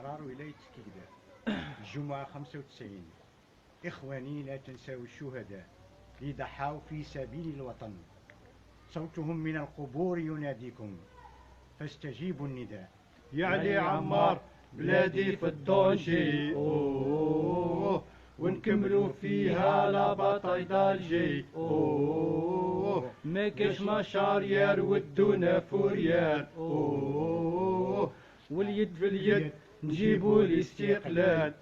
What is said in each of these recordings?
أحرار ولاية كيكدا الجمعة 95. إخواني لا تنسوا الشهداء اللي ضحوا في سبيل الوطن، صوتهم من القبور يناديكم فاستجيبوا النداء. يا علي عمار بلادي في الدونجي ونكملوا فيها لا باطاي دالجي ما كاش مشارير ودونا فوريار واليد في اليد نجيبوا الاستقلال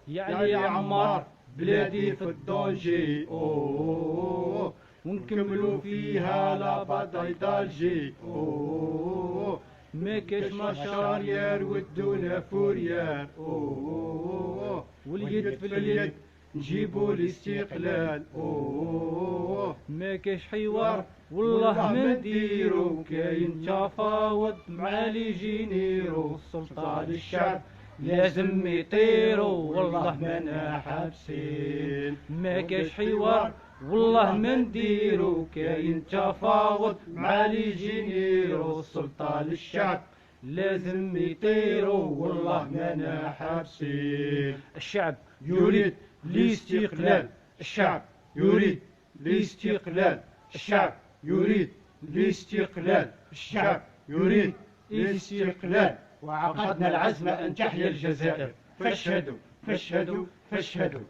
يا علي عمار بلادي في الدونجي ونكملوا فيها لا باطاي دالجي ما كاش مشارير ودونا فوريار واليد في اليد نجيبوا الاستقلال ما كاش حوار والله ما نديرو كاين تفاوض مع لي جينيرو سلطان الشعب لازم يطيروا والله ما حابسين ما كاش حوار والله ما نديرو كاين تفاوض مع لي جينيرو سلطان الشعب لازم يطيروا والله ما حابسين. الشعب يريد الاستقلال، الشعب يريد الاستقلال، الشعب يريد الاستقلال، الشعب يريد الاستقلال. وعقدنا العزم أن تحيا الجزائر، فاشهدوا فاشهدوا فاشهدوا.